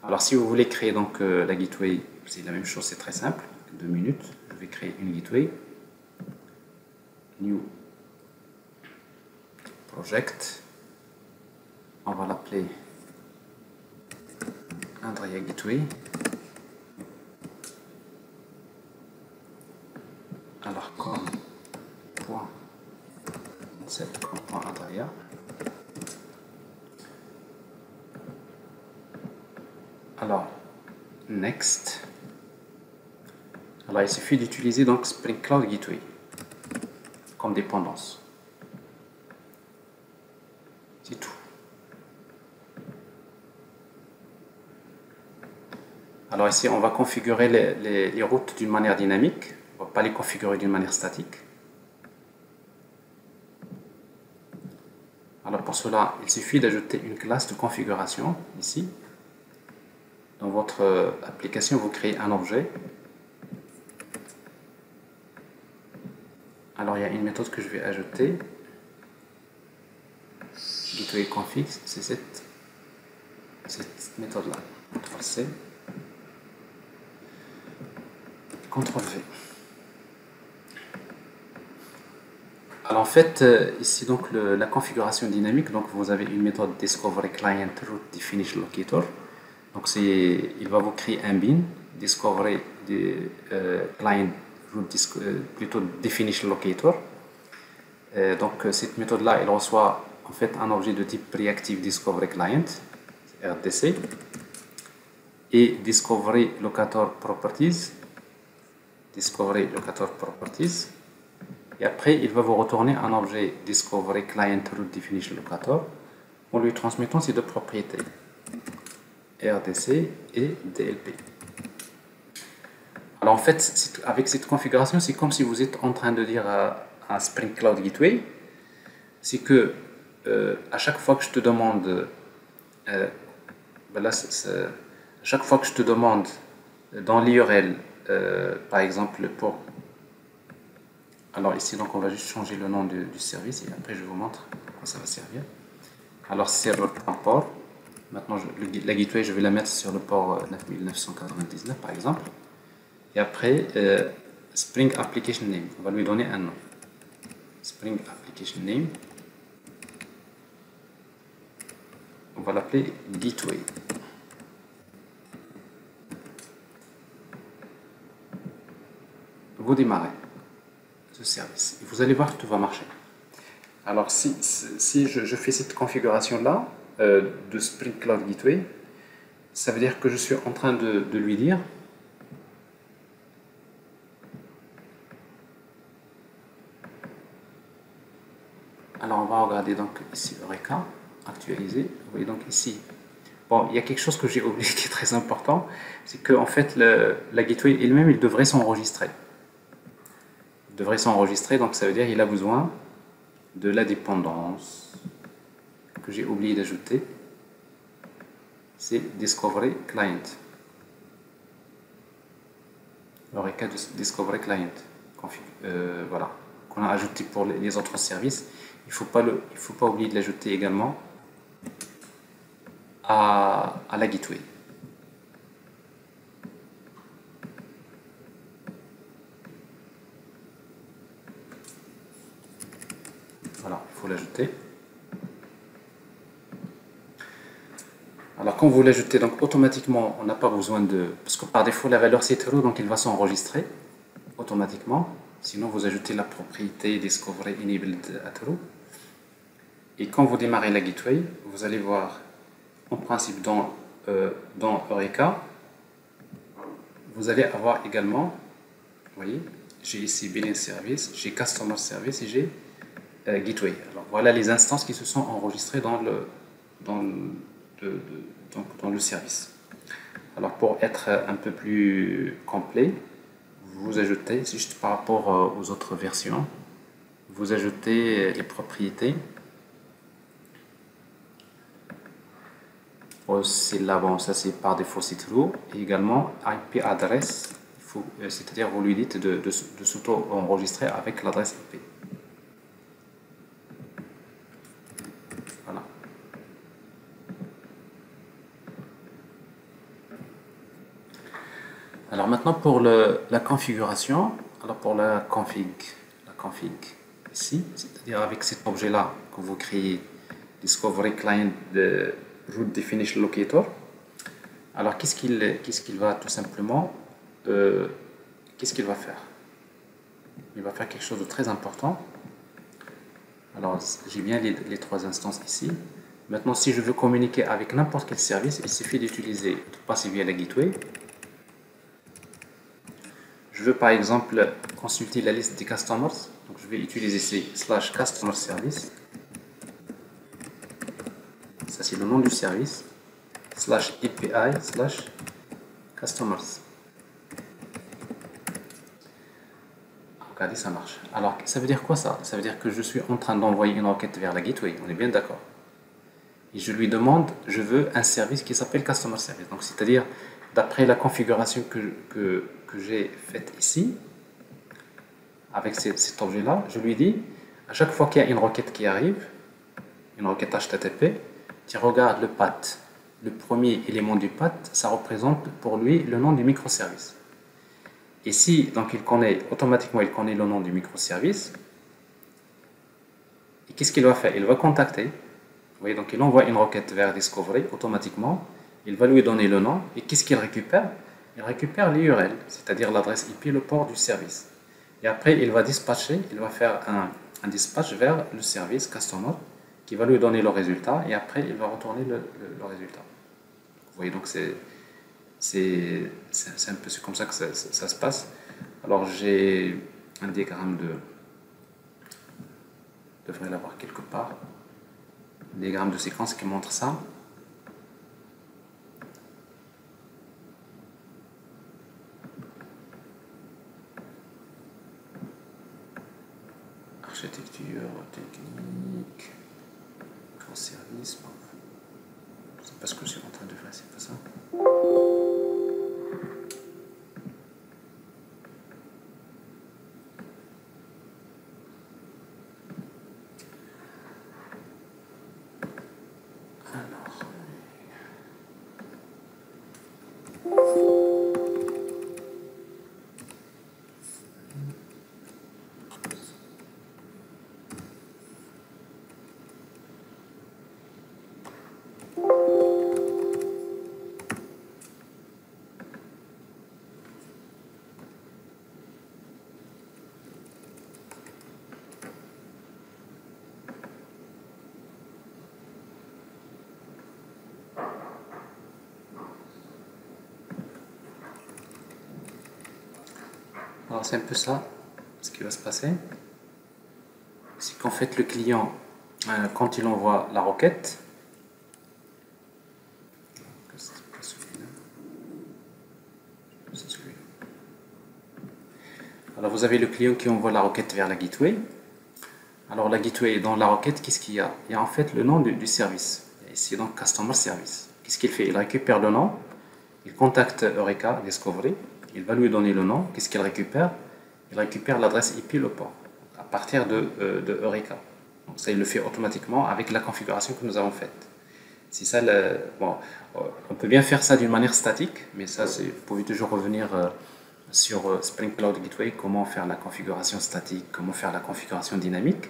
Alors si vous voulez créer donc la gateway, c'est la même chose, c'est très simple. 2 minutes, je vais créer une gateway. New project. On va l'appeler Andrea Gateway. Alors comme point concept comme point Andrea. Alors next. Alors il suffit d'utiliser donc Spring Cloud Gateway comme dépendance. C'est tout. Alors ici, on va configurer les routes d'une manière dynamique. On ne va pas les configurer d'une manière statique. Alors pour cela, il suffit d'ajouter une classe de configuration ici. Dans votre application, vous créez un objet. Alors il y a une méthode que je vais ajouter. Gateway config, c'est cette méthode-là. CTRL-C. CTRL-V. Alors en fait, ici donc la configuration dynamique, donc vous avez une méthode discovery client route definition locator. Donc il va vous créer un bin discovery client route plutôt definition locator. Donc cette méthode là, elle reçoit en fait un objet de type reactive discovery client RDC et discovery locator properties. Et après, il va vous retourner un objet discovery client route definition locator en lui transmettant ces deux propriétés RDC et DLP. Alors en fait, avec cette configuration, c'est comme si vous êtes en train de dire à Spring Cloud Gateway, c'est que à chaque fois que je te demande chaque fois que je te demande dans l'URL par exemple pour alors ici donc on va juste changer le nom du service et après je vous montre à quoi ça va servir. Alors server.port, maintenant la gateway je vais la mettre sur le port 9999 par exemple, et après Spring Application Name, on va lui donner un nom, Spring Application Name, on va l'appeler Gateway. Vous démarrez ce service et vous allez voir que tout va marcher. Alors si je fais cette configuration là de Spring Cloud Gateway, ça veut dire que je suis en train de lui dire alors on va regarder donc ici Eureka, actualiser. Vous voyez donc ici, bon, il y a quelque chose que j'ai oublié qui est très important, c'est que en fait la gateway elle-même, il devrait s'enregistrer. Il devrait s'enregistrer, donc ça veut dire qu'il a besoin de la dépendance que j'ai oublié d'ajouter, c'est Discovery Client. Eureka Discovery Client, voilà, qu'on a ajouté pour les autres services. Il ne faut pas oublier de l'ajouter également à la gateway. Voilà, il faut l'ajouter. Alors quand vous l'ajoutez, donc automatiquement, on n'a pas besoin de... Parce que par défaut, la valeur c'est true, donc il va s'enregistrer automatiquement. Sinon, vous ajoutez la propriété Discovery Enabled at True. Et quand vous démarrez la gateway, vous allez voir, en principe, dans Eureka, vous allez avoir également, vous voyez, j'ai ici Billing Service, j'ai Customer Service et j'ai Gateway. Alors voilà les instances qui se sont enregistrées dans le service. Alors pour être un peu plus complet, vous ajoutez, c'est juste par rapport aux autres versions, vous ajoutez les propriétés. C'est là, bon, ça c'est par défaut c'est true. Et également IP adresse, c'est-à-dire vous lui dites de s'auto-enregistrer avec l'adresse IP. Voilà. Alors maintenant pour la configuration, alors pour la config ici, c'est-à-dire avec cet objet-là que vous créez, Discovery Client de Root Definition Locator. Alors qu'est-ce qu'il va tout simplement, qu'est-ce qu'il va faire? Il va faire quelque chose de très important. Alors j'ai bien les trois instances ici. Maintenant si je veux communiquer avec n'importe quel service, il suffit d'utiliser, de passer via la gateway. Je veux par exemple consulter la liste des customers, donc je vais utiliser ici /customer service. Ça c'est le nom du service, /API /customers. Regardez, ça marche. Alors ça veut dire quoi ça? Ça veut dire que je suis en train d'envoyer une requête vers la gateway, on est bien d'accord. Et je lui demande, je veux un service qui s'appelle customer service. Donc c'est-à-dire, d'après la configuration que j'ai faite ici, avec cet objet-là, je lui dis, à chaque fois qu'il y a une requête qui arrive, une requête HTTP, tu regardes le path. Le premier élément du path, ça représente pour lui le nom du microservice. Et si, donc automatiquement, il connaît le nom du microservice, et qu'est-ce qu'il va faire? Il va contacter. Vous voyez, donc il envoie une requête vers Discovery automatiquement, il va lui donner le nom, et qu'est-ce qu'il récupère? Il récupère l'URL, c'est-à-dire l'adresse IP, le port du service. Et après, il va dispatcher, il va faire un dispatch vers le service customer qui va lui donner le résultat, et après, il va retourner le résultat. Vous voyez, donc c'est un peu comme ça que ça se passe. Alors, j'ai un diagramme je devrais l'avoir quelque part. Un diagramme de séquence qui montre ça. Architecture, technique, microservice. C'est pas ce que je suis en train de faire, c'est pas ça. Alors c'est un peu ça, ce qui va se passer. C'est qu'en fait le client, quand il envoie la requête, alors vous avez le client qui envoie la requête vers la gateway. Alors la gateway, dans la requête, qu'est-ce qu'il y a? Il y a en fait le nom du service. Ici donc Customer Service. Qu'est-ce qu'il fait? Il récupère le nom, il contacte Eureka Discovery, il va lui donner le nom. Qu'est-ce qu'il récupère? Il récupère l'adresse IP, le port, à partir de Eureka. Donc ça, il le fait automatiquement avec la configuration que nous avons faite. C'est ça, bon, on peut bien faire ça d'une manière statique, mais ça, vous pouvez toujours revenir sur Spring Cloud Gateway, comment faire la configuration statique, comment faire la configuration dynamique.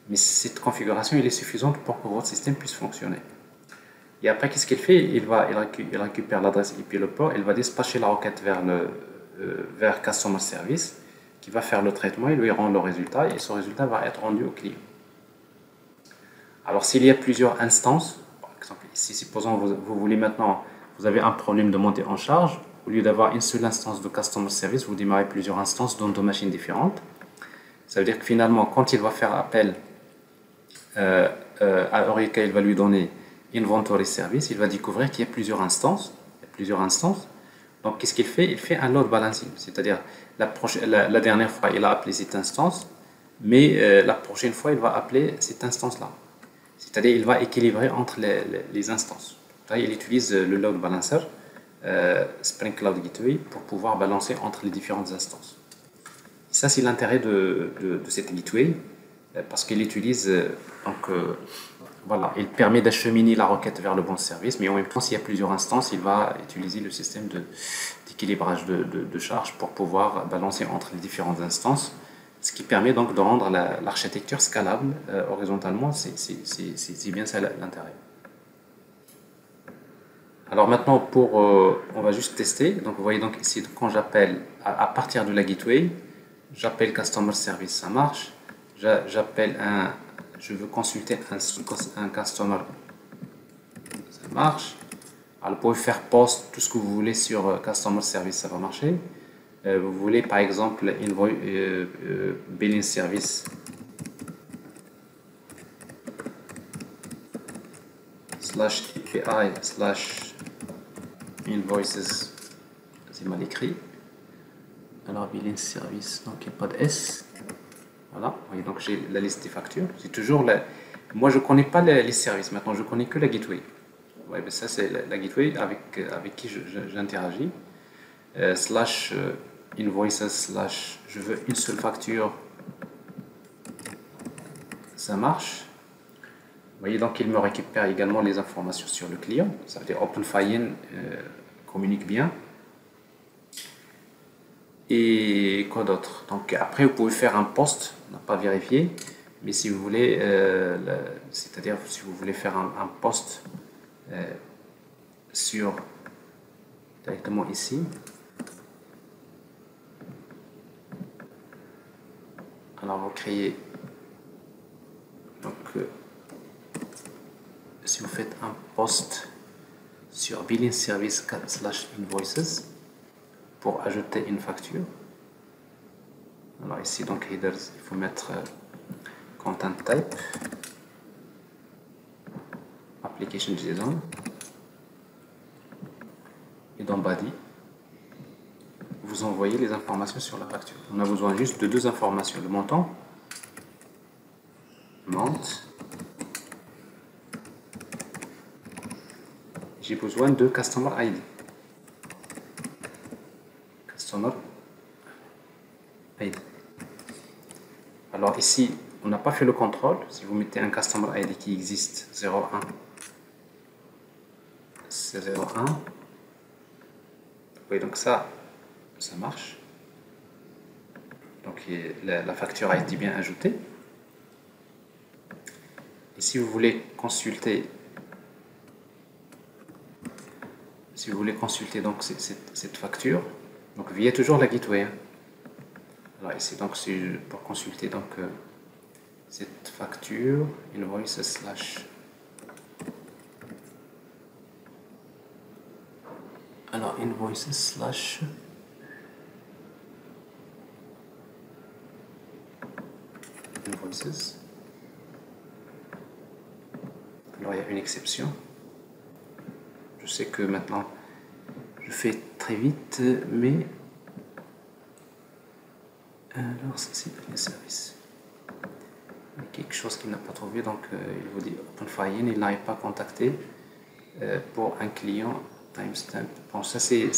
Mais cette configuration, elle est suffisante pour que votre système puisse fonctionner. Et après, qu'est-ce qu'il fait? Il récupère l'adresse IP, le port, il va dispatcher la requête vers Customer Service, qui va faire le traitement, il lui rend le résultat, et ce résultat va être rendu au client. Alors, s'il y a plusieurs instances, par exemple, ici, supposons vous voulez maintenant, vous avez un problème de montée en charge, au lieu d'avoir une seule instance de Customer Service, vous démarrez plusieurs instances dans deux machines différentes. Ça veut dire que finalement, quand il va faire appel à Eureka, il va lui donner Inventory Service, il va découvrir qu'il y a plusieurs instances. Donc, qu'est-ce qu'il fait? Il fait un load balancing, c'est-à-dire la dernière fois, il a appelé cette instance, mais la prochaine fois, il va appeler cette instance-là. C'est-à-dire, il va équilibrer entre les instances. Là, il utilise le load balancer, Spring Cloud Gateway, pour pouvoir balancer entre les différentes instances. Et ça, c'est l'intérêt de cette gateway, parce qu'il utilise Voilà, il permet d'acheminer la requête vers le bon service, mais en même temps, s'il y a plusieurs instances, il va utiliser le système d'équilibrage de charge pour pouvoir balancer entre les différentes instances, ce qui permet donc de rendre l'architecture scalable horizontalement. C'est bien ça l'intérêt. Alors maintenant, on va juste tester. Donc vous voyez donc ici, quand j'appelle à partir de la gateway, j'appelle customer service, ça marche. Je veux consulter un customer, ça marche. Alors vous pouvez faire post tout ce que vous voulez sur customer service, ça va marcher. Vous voulez par exemple billing service /API /invoices, c'est mal écrit. Alors billing service, donc il n'y a pas de S. Voilà, vous voyez, donc j'ai la liste des factures. C'est toujours moi je connais pas les services, maintenant je connais que la gateway. Ouais, ben ça c'est la gateway avec qui j'interagis. Slash invoices slash je veux une seule facture, ça marche. Vous voyez donc il me récupère également les informations sur le client, ça veut dire OpenFIN communique bien. Et quoi d'autre? Donc après vous pouvez faire un post, on n'a pas vérifié, mais si vous voulez, c'est-à-dire si vous voulez faire un post sur directement ici, alors vous créez donc si vous faites un post sur billing service /invoices pour ajouter une facture, alors ici donc headers, il faut mettre content type application JSON et dans body vous envoyez les informations sur la facture. On a besoin juste de deux informations, le montant, j'ai besoin de customer ID. Alors ici, on n'a pas fait le contrôle. Si vous mettez un customer ID qui existe 01, c'est 01. Oui, donc ça marche. Donc la facture a été bien ajoutée. Et si vous voulez consulter, donc cette facture, donc via toujours la gateway. Alors ici donc c'est pour consulter donc cette facture invoice slash. Alors invoices slash invoices. Alors il y a une exception. Je sais que maintenant je fais très vite, mais alors ça c'est les services. Il y a quelque chose qu'il n'a pas trouvé, donc il vous dit OpenFIN, il n'arrive pas à contacter pour un client timestamp. Bon, ça c'est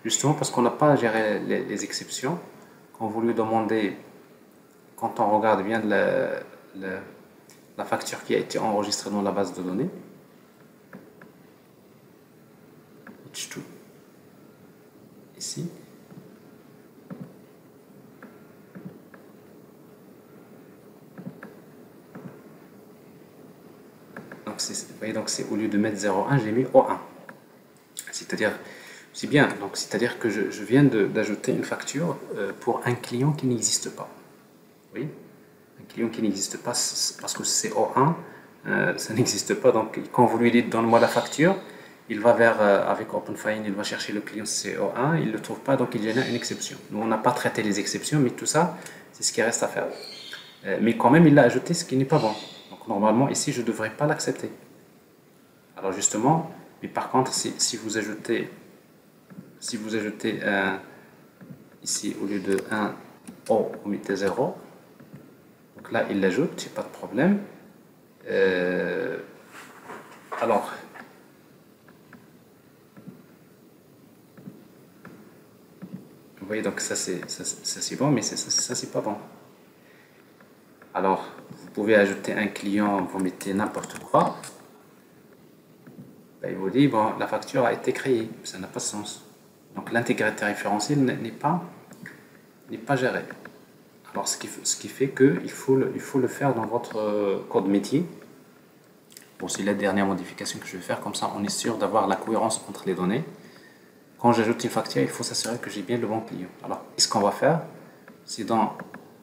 justement parce qu'on n'a pas géré les exceptions. Quand vous lui demandez, quand on regarde bien la facture qui a été enregistrée dans la base de données, H2, ici, donc vous voyez, donc c'est au lieu de mettre 0,1, j'ai mis O1. C'est-à-dire, c'est bien, donc c'est-à-dire que je viens d'ajouter une facture pour un client qui n'existe pas. Oui, un client qui n'existe pas parce que c'est O1, ça n'existe pas. Donc quand vous lui dites donne-moi la facture, il va vers avec OpenFIN, il va chercher le client CO1, il ne le trouve pas, donc il génère une exception. Nous on n'a pas traité les exceptions, mais tout ça, c'est ce qui reste à faire. Mais quand même, il a ajouté ce qui n'est pas bon. Donc normalement, ici, je ne devrais pas l'accepter. Alors justement, mais par contre, si vous ajoutez ici, au lieu de 1, O, vous mettez 0, donc là, il l'ajoute, c'est pas de problème. Alors, vous voyez, donc ça c'est bon, mais ça c'est pas bon. Alors, vous pouvez ajouter un client, vous mettez n'importe quoi. Ben, il vous dit, bon, la facture a été créée, ça n'a pas de sens. Donc l'intégrité référentielle n'est pas gérée. Alors ce qui fait qu'il faut le faire dans votre code métier. Bon, c'est la dernière modification que je vais faire, comme ça on est sûr d'avoir la cohérence entre les données. Quand j'ajoute une facture, il faut s'assurer que j'ai bien le bon client. Alors, ce qu'on va faire, c'est dans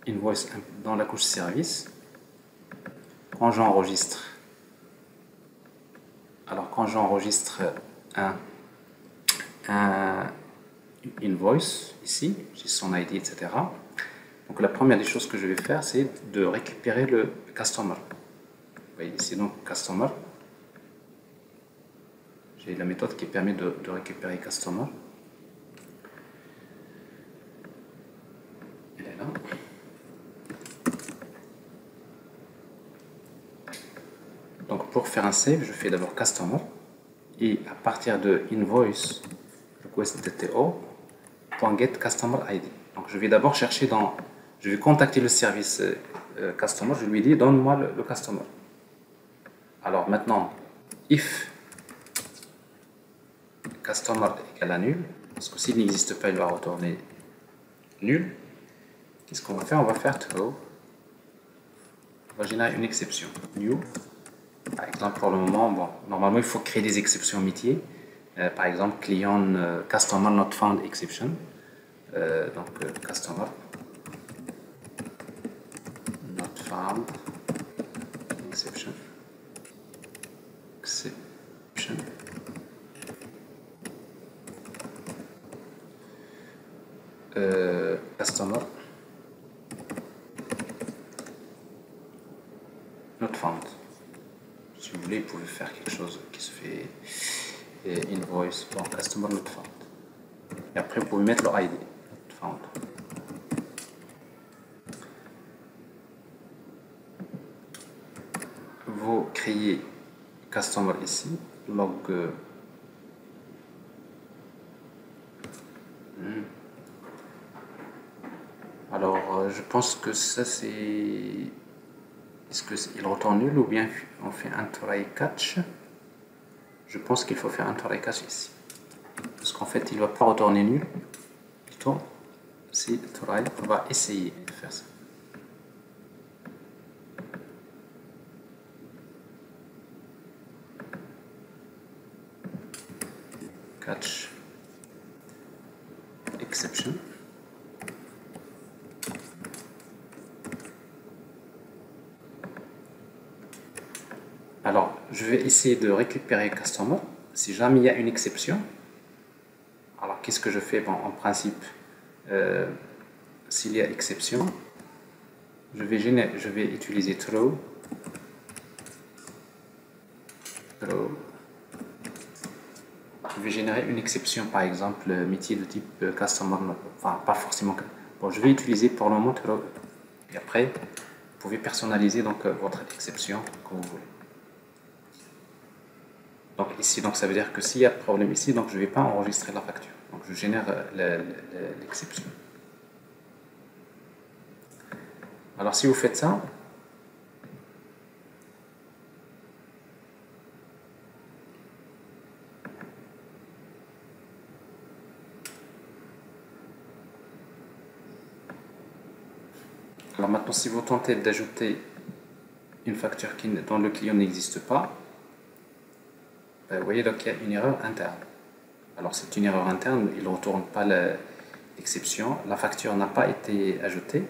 Invoice, dans la couche service, quand j'enregistre un invoice, ici, j'ai son ID, etc. Donc la première des choses que je vais faire, c'est de récupérer le customer. Vous voyez ici, donc, customer. J'ai la méthode qui permet de récupérer customer. Elle est là. Donc pour faire un save, je fais d'abord customer. Et à partir de invoice request.get customer ID. Donc je vais d'abord chercher je vais contacter le service customer, je lui dis donne-moi le customer. Alors maintenant, if customer égale à nul, parce que s'il n'existe pas, il va retourner nul. Qu'est-ce qu'on va faire? On va faire true. On va générer une exception. New. Par exemple, pour le moment, bon, normalement, il faut créer des exceptions métiers. Par exemple, client customer not found exception. Customer not found exception. Customer not found. Si vous voulez, vous pouvez faire quelque chose qui se fait invoice, bon, customer not found. Et après, vous pouvez mettre le ID, not found. Vous créez customer ici, log. Alors, je pense que ça c'est. Est-ce qu'il retourne nul ou bien on fait un try catch? Je pense qu'il faut faire un try catch ici. Parce qu'en fait, il ne va pas retourner nul. Plutôt, c'est try. On va essayer de faire ça. Catch exception. Alors, je vais essayer de récupérer customer. Si jamais il y a une exception, alors qu'est-ce que je fais? Bon, en principe, s'il y a exception, je vais utiliser throw. Je vais générer une exception, par exemple, métier de type customer, enfin pas forcément. Bon, je vais utiliser pour le moment throw. Et après, vous pouvez personnaliser donc votre exception comme vous voulez. Donc ici, donc ça veut dire que s'il y a problème ici, donc je ne vais pas enregistrer la facture. Donc je génère l'exception. Alors si vous faites ça, alors maintenant si vous tentez d'ajouter une facture dont le client n'existe pas, vous voyez donc il y a une erreur interne. Alors c'est une erreur interne, il ne retourne pas l'exception, la facture n'a pas été ajoutée.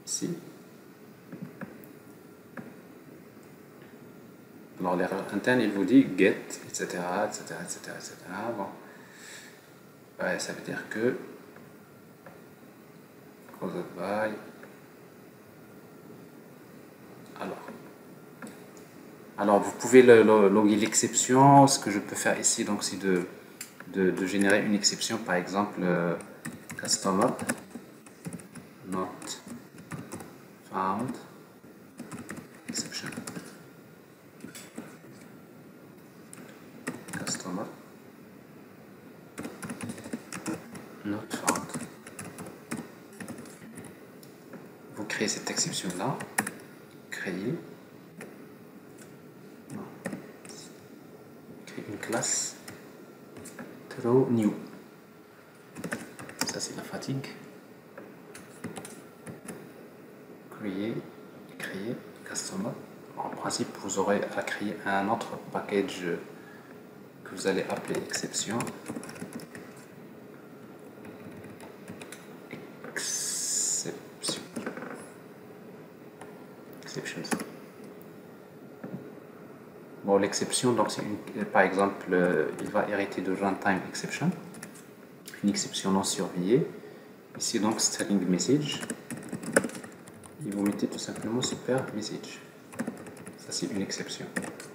Ici. Alors l'erreur interne, il vous dit get, etc., etc., etc., etc. Bon. Ouais, ça veut dire que caused by. Alors vous pouvez loguer l'exception. Ce que je peux faire ici, donc, c'est de générer une exception, par exemple customer not found exception. Customer not found. créer cette exception-là. Créer une classe throw new. Ça c'est la fatigue. Créer customer. En principe, vous aurez à créer un autre package que vous allez appeler exception. Exceptions. Bon, l'exception, donc c'est par exemple, il va hériter de runtime exception, une exception non surveillée. Ici donc string message, et vous mettez tout simplement super message. Ça c'est une exception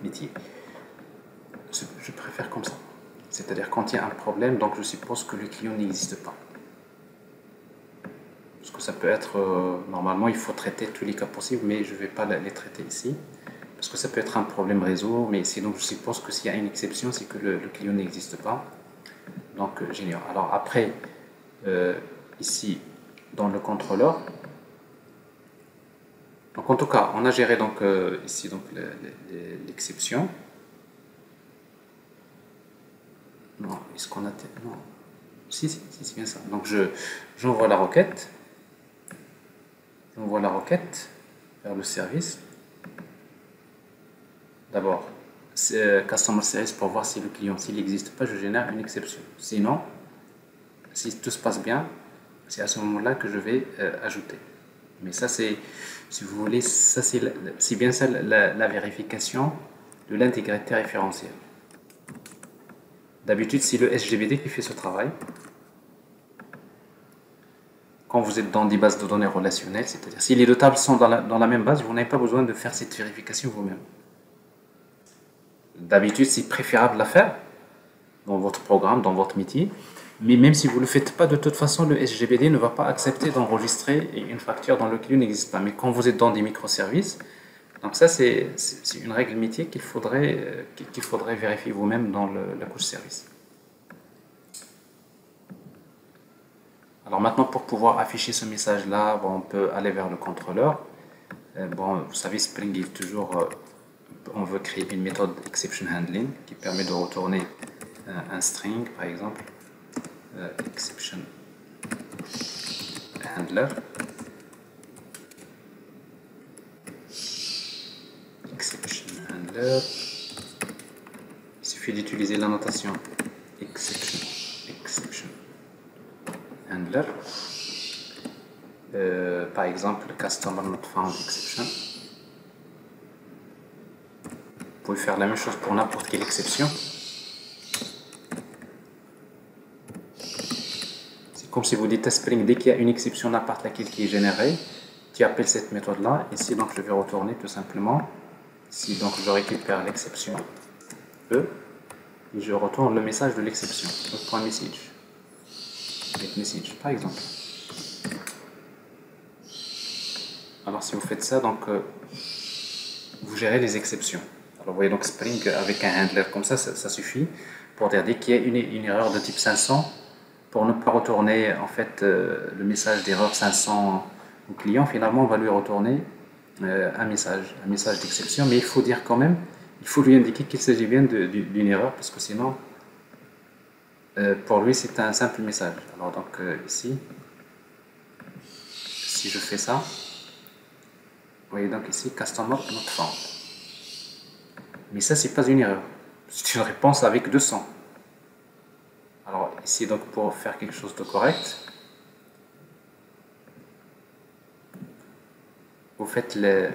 métier. Je préfère comme ça. C'est-à-dire quand il y a un problème, donc je suppose que le client n'existe pas. Parce que ça peut être, normalement il faut traiter tous les cas possibles, mais je ne vais pas les traiter ici. Parce que ça peut être un problème réseau, mais ici donc je suppose que s'il y a une exception, c'est que le client n'existe pas. Donc j'ignore. Alors après, ici dans le contrôleur, donc en tout cas, on a géré donc ici donc l'exception. Non, est-ce qu'on a... Non. Si, c'est bien ça. Donc j'envoie la requête. J'envoie la requête vers le service. D'abord, customer service pour voir si le client, s'il n'existe pas, je génère une exception. Sinon, si tout se passe bien, c'est à ce moment-là que je vais ajouter. Mais ça, c'est, si vous voulez, ça c'est bien ça la vérification de l'intégrité référentielle. D'habitude, c'est le SGBD qui fait ce travail. Quand vous êtes dans des bases de données relationnelles, c'est-à-dire si les deux tables sont dans la même base, vous n'avez pas besoin de faire cette vérification vous-même. D'habitude, c'est préférable de la faire dans votre programme, dans votre métier. Mais même si vous ne le faites pas, de toute façon, le SGBD ne va pas accepter d'enregistrer une facture dans laquelle il n'existe pas. Mais quand vous êtes dans des microservices, donc ça, c'est une règle métier qu'il faudrait vérifier vous-même dans la couche service. Alors maintenant, pour pouvoir afficher ce message-là, bon, on peut aller vers le contrôleur. Bon, vous savez, Spring est toujours... on veut créer une méthode exception handling qui permet de retourner un string, par exemple. Exception handler. Exception handler. Il suffit d'utiliser la notation exception handler. Par exemple, customer not found exception. Vous pouvez faire la même chose pour n'importe quelle exception. C'est comme si vous dites à Spring, dès qu'il y a une exception n'importe laquelle qui est générée, tu appelles cette méthode-là. Ici, donc, je vais retourner tout simplement. Ici, donc, je récupère l'exception E et je retourne le message de l'exception, le point message, avec message, par exemple. Alors, si vous faites ça, donc, vous gérez les exceptions. Alors, vous voyez donc Spring avec un handler comme ça, ça suffit pour dire dès qu'il y a une erreur de type 500, pour ne pas retourner en fait le message d'erreur 500 au client, finalement on va lui retourner un message d'exception, mais il faut dire quand même, il faut lui indiquer qu'il s'agit bien d'une erreur, parce que sinon pour lui c'est un simple message. Alors donc ici, si je fais ça, vous voyez donc ici customer not found. Mais ça, c'est pas une erreur. C'est une réponse avec 200. Alors, ici, donc, pour faire quelque chose de correct, vous faites les...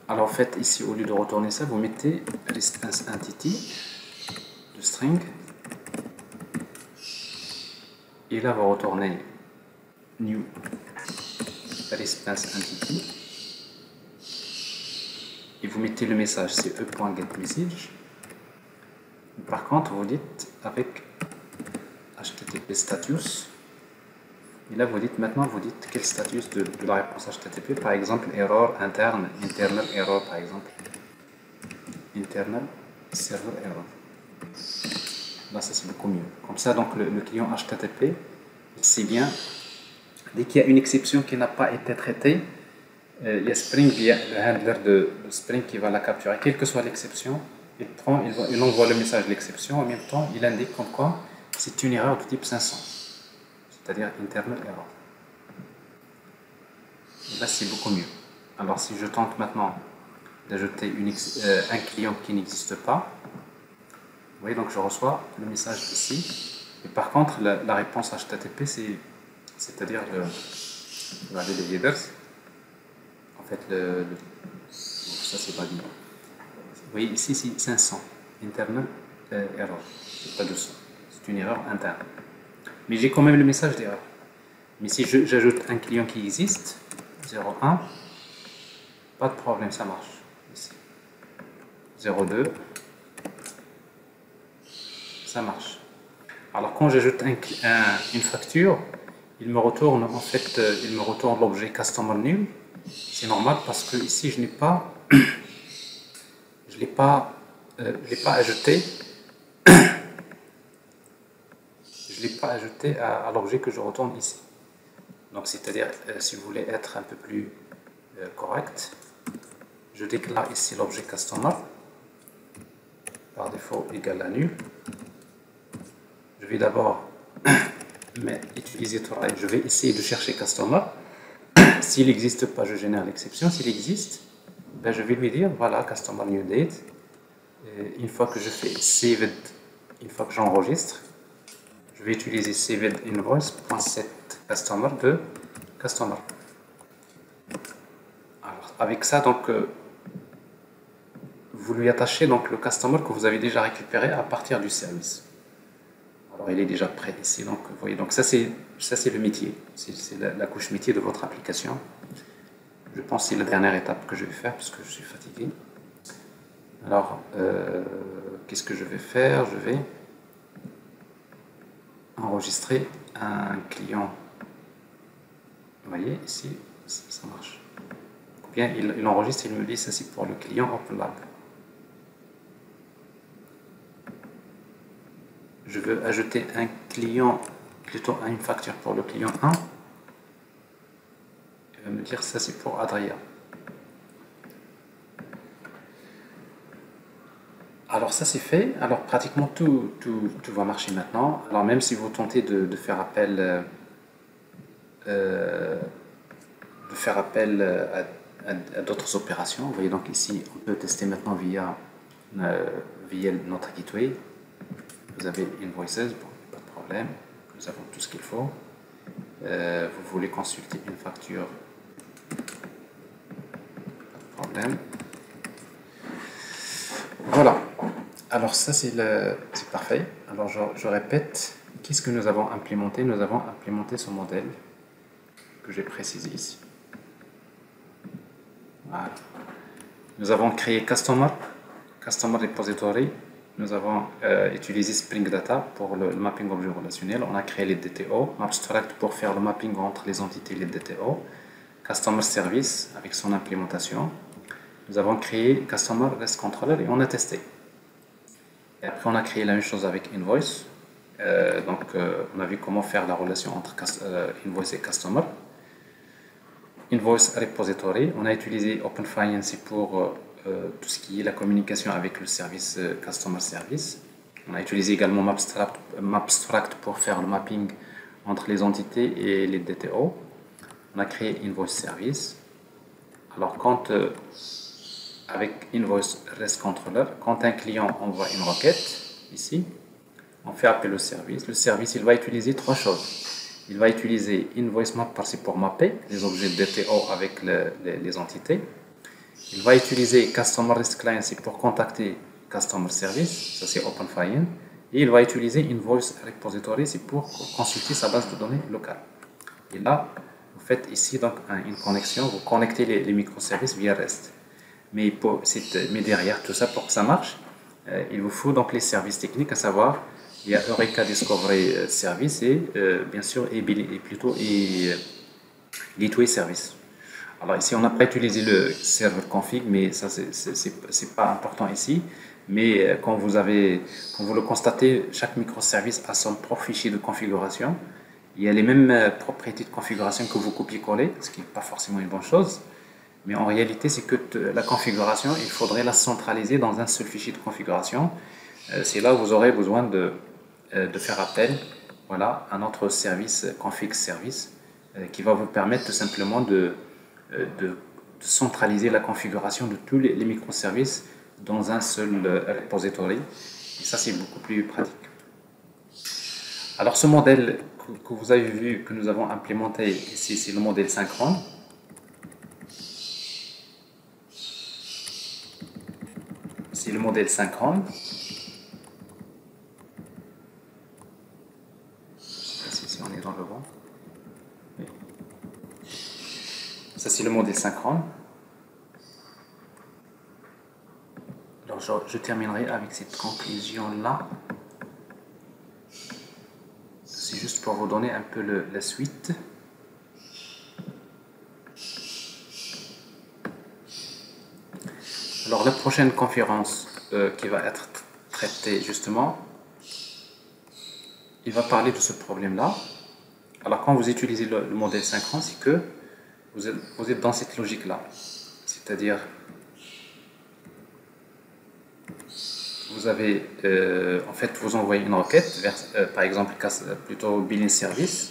Alors, en fait, ici, au lieu de retourner ça, vous mettez response entity de string. Et là, vous retournez new response entity et vous mettez le message, c'est e.getMessage. Par contre, vous dites avec http status, et là vous dites maintenant, vous dites quel status de la réponse http, par exemple error interne, internal error par exemple, internal server error. Là ça c'est beaucoup mieux. Comme ça donc le client http ici bien, dès qu'il y a une exception qui n'a pas été traitée, il y a Spring, il y a le handler de Spring qui va la capturer, quelle que soit l'exception, il envoie le message de l'exception, en même temps il indique comme quoi c'est une erreur de type 500, c'est-à-dire internal error. Et là c'est beaucoup mieux. Alors si je tente maintenant d'ajouter un client qui n'existe pas, vous voyez, donc je reçois le message ici, et par contre la réponse HTTP c'est-à-dire regardez les headers, en fait ça c'est pas dit. Vous voyez ici c'est 500 internal error, c'est pas 200, c'est une erreur interne, mais j'ai quand même le message d'erreur. Mais si j'ajoute un client qui existe, 01, pas de problème, ça marche ici. 02, ça marche. Alors quand j'ajoute une facture, il me retourne en fait, il me retourne l'objet customer name. C'est normal parce que ici je n'ai pas, je l'ai pas ajouté, je l'ai pas ajouté à l'objet que je retourne ici. Donc c'est-à-dire si vous voulez être un peu plus correct, je déclare ici l'objet customer par défaut égal à nul. Je vais d'abord utiliser try, je vais essayer de chercher customer. S'il n'existe pas, je génère l'exception. S'il existe, ben je vais lui dire voilà customer new date. Et une fois que je fais saved, une fois que j'enregistre, je vais utiliser saved invoice.set customer de customer. Alors avec ça, donc vous lui attachez donc le customer que vous avez déjà récupéré à partir du service. Alors il est déjà prêt ici, donc vous voyez, donc ça c'est le métier, c'est la couche métier de votre application. Je pense que c'est la dernière étape que je vais faire parce que je suis fatigué. Alors qu'est-ce que je vais faire? Je vais enregistrer un client. Vous voyez ici, ça marche. Ou bien il enregistre, il me dit ça c'est pour le client OpenLab. Je veux ajouter un client, plutôt une facture pour le client 1. Il va me dire ça c'est pour Adria. Alors ça c'est fait, alors pratiquement tout va marcher maintenant. Alors même si vous tentez de faire appel, à d'autres opérations, vous voyez donc ici on peut tester maintenant via notre gateway. Vous avez invoices, bon, pas de problème, nous avons tout ce qu'il faut. Vous voulez consulter une facture, pas de problème. Voilà. Alors ça c'est parfait. Alors je répète, qu'est-ce que nous avons implémenté? Nous avons implémenté ce modèle que j'ai précisé ici. Voilà. Nous avons créé Customer Repository. Nous avons utilisé Spring Data pour le mapping objet relationnel. On a créé les DTO, Abstract pour faire le mapping entre les entités et les DTO, Customer Service avec son implémentation. Nous avons créé Customer REST Controller et on a testé. Et après, on a créé la même chose avec Invoice. On a vu comment faire la relation entre Invoice et Customer. Invoice Repository, on a utilisé OpenFinance pour tout ce qui est la communication avec le service Customer Service. On a utilisé également Mapstract pour faire le mapping entre les entités et les DTO. On a créé Invoice Service. Alors, avec Invoice REST Controller, quand un client envoie une requête, ici, on fait appel au service. Le service, il va utiliser trois choses. Il va utiliser Invoice Map c'est pour mapper les objets de DTO avec les entités. Il va utiliser Customer REST Client c'est pour contacter Customer Service, ça c'est OpenFIN. Et il va utiliser Invoice Repository c'est pour consulter sa base de données locale. Et là, vous faites ici donc une connexion, vous connectez les microservices via REST. Mais derrière tout ça, pour que ça marche, il vous faut donc les services techniques, à savoir, il y a Eureka Discovery Service et bien sûr Gateway Service. Alors ici, on n'a pas utilisé le serveur config, mais ça c'est pas important ici. Mais quand vous le constatez, chaque microservice a son propre fichier de configuration Il y a les mêmes propriétés de configuration que vous copiez-coller, ce qui n'est pas forcément une bonne chose. Mais en réalité, c'est que la configuration, il faudrait la centraliser dans un seul fichier de configuration. C'est là où vous aurez besoin de faire appel, voilà, à notre service config service qui va vous permettre tout simplement de centraliser la configuration de tous les microservices dans un seul repository. Et ça, c'est beaucoup plus pratique. Alors, ce modèle que vous avez vu, que nous avons implémenté ici, c'est le modèle synchrone. C'est le modèle synchrone. Je ne sais pas si on est dans le vent. Oui. Ça, c'est le modèle synchrone. Alors, je terminerai avec cette conclusion-là. C'est juste pour vous donner un peu la suite. Alors, la prochaine conférence qui va être traitée justement, il va parler de ce problème-là. Alors, quand vous utilisez le modèle synchrone, c'est que vous êtes dans cette logique-là. C'est-à-dire, vous avez, en fait, vous envoyez une requête vers, par exemple, plutôt billing service.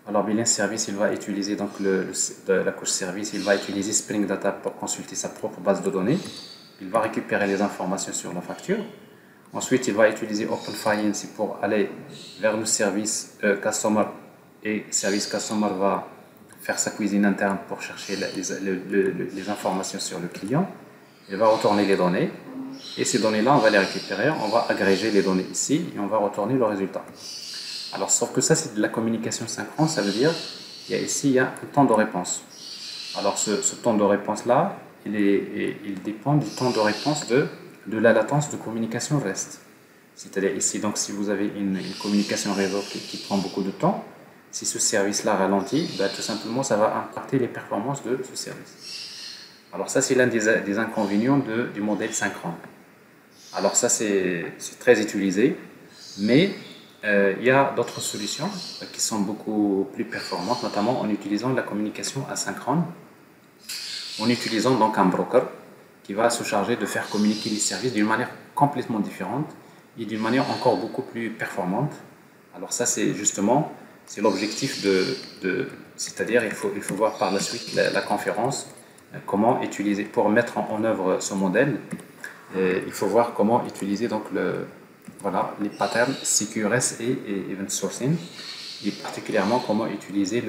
Alors, billing service, il va utiliser donc la couche service, il va utiliser Spring Data pour consulter sa propre base de données. Il va récupérer les informations sur la facture. Ensuite, il va utiliser OpenFIND pour aller vers le service Customer, et service Customer va faire sa cuisine interne pour chercher les informations sur le client. Il va retourner les données. Et ces données-là, on va les récupérer, on va agréger les données ici et on va retourner le résultat. Alors, sauf que ça, c'est de la communication synchrone, ça veut dire il y a un temps de réponse. Alors, ce temps de réponse-là, il dépend du temps de réponse de la latence de communication REST. C'est-à-dire ici, donc, si vous avez une communication réseau qui prend beaucoup de temps, si ce service-là ralentit, ben, tout simplement, ça va impacter les performances de ce service. Alors ça, c'est l'un des inconvénients du modèle synchrone. Alors ça, c'est très utilisé, mais il y a d'autres solutions qui sont beaucoup plus performantes, notamment en utilisant la communication asynchrone, en utilisant donc un broker qui va se charger de faire communiquer les services d'une manière complètement différente et d'une manière encore beaucoup plus performante. Alors ça, c'est justement l'objectif c'est-à-dire il faut voir par la suite la conférence, comment utiliser, pour mettre en œuvre ce modèle, il faut voir comment utiliser donc les patterns CQRS et Event Sourcing, et particulièrement comment utiliser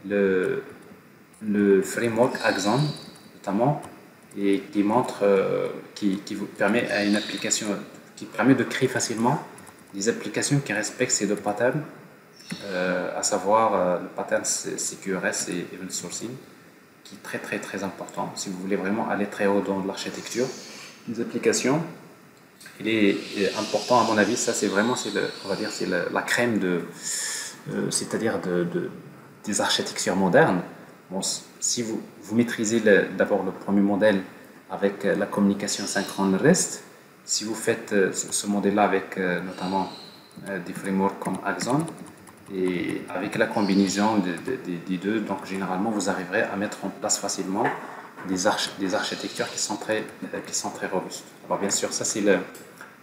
le framework Axon, notamment, et qui montre, qui vous permet à une application, qui permet de créer facilement des applications qui respectent ces deux patterns, à savoir le pattern CQRS et Event Sourcing, qui est très très très important si vous voulez vraiment aller très haut dans l'architecture des applications. Il est important, à mon avis, ça c'est vraiment, on va dire, c'est la crème c'est-à-dire des architectures modernes. Bon, si vous maîtrisez d'abord le premier modèle avec la communication synchrone REST, si vous faites ce modèle-là avec notamment des frameworks comme Axon, et avec la combinaison des deux, donc généralement vous arriverez à mettre en place facilement des architectures qui sont très robustes. Alors bien sûr, ça c'est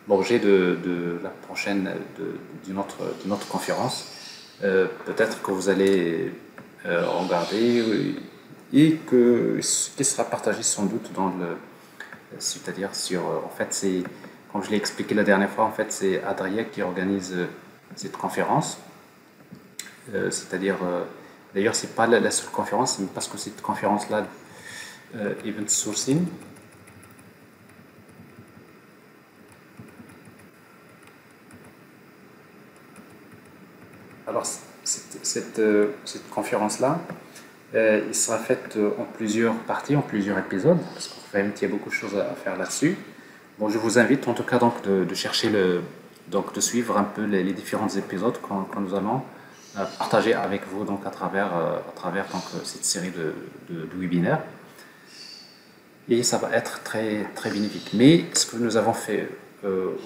l'objet de la prochaine, d'une autre conférence. Peut-être que vous allez regarder et qui sera partagé sans doute c'est-à-dire sur, en fait c'est, comme je l'ai expliqué la dernière fois, en fait c'est Adria qui organise cette conférence. C'est-à-dire, d'ailleurs, c'est pas la seule conférence, mais parce que cette conférence-là, Event Sourcing, alors cette conférence-là, il sera faite en plusieurs parties, en plusieurs épisodes, parce qu'en fait, il y a beaucoup de choses à faire là-dessus. Bon, je vous invite en tout cas donc de chercher de suivre un peu les différents épisodes quand nous allons partager avec vous donc à travers donc cette série de webinaires, et ça va être très très bénéfique. Mais ce que nous avons fait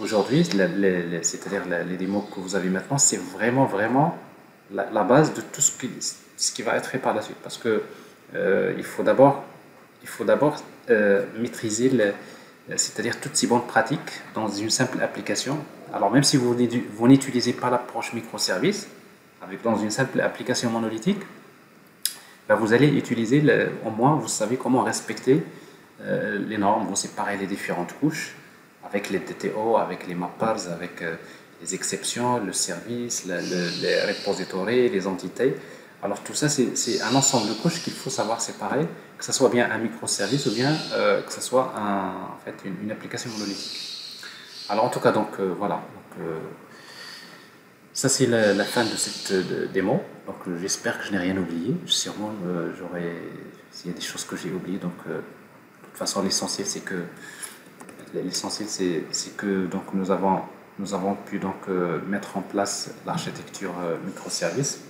aujourd'hui, c'est-à-dire les démos que vous avez maintenant, c'est vraiment la base de tout ce qui va être fait par la suite. Parce que il faut d'abord maîtriser c'est-à-dire toutes ces bonnes pratiques dans une simple application. Alors même si vous n'utilisez pas l'approche microservice, dans une simple application monolithique, ben, vous allez utiliser, au moins vous savez comment respecter les normes, vous séparez les différentes couches avec les DTO, avec les mappers, avec les exceptions, le service, les repositories, les entités. Alors tout ça, c'est un ensemble de couches qu'il faut savoir séparer, que ce soit bien un microservice ou bien que ce soit en fait, une application monolithique. Alors en tout cas, donc voilà. Donc, ça c'est la fin de cette démo. Donc j'espère que je n'ai rien oublié. Sûrement s'il y a des choses que j'ai oubliées. Donc de toute façon l'essentiel c'est que donc nous avons pu donc mettre en place l'architecture microservice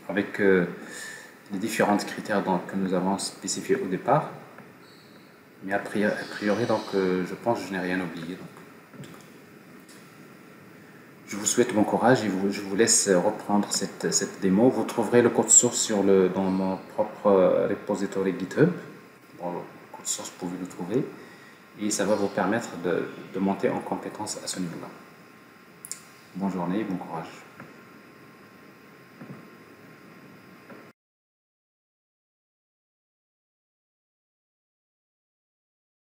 avec les différents critères donc, que nous avons spécifiés au départ. Mais a priori donc je pense que je n'ai rien oublié. Donc. Je vous souhaite bon courage et je vous laisse reprendre cette démo. Vous trouverez le code source dans mon propre repository GitHub. Bon, le code source, vous pouvez le trouver. Et ça va vous permettre de monter en compétence à ce niveau-là. Bonne journée et bon courage.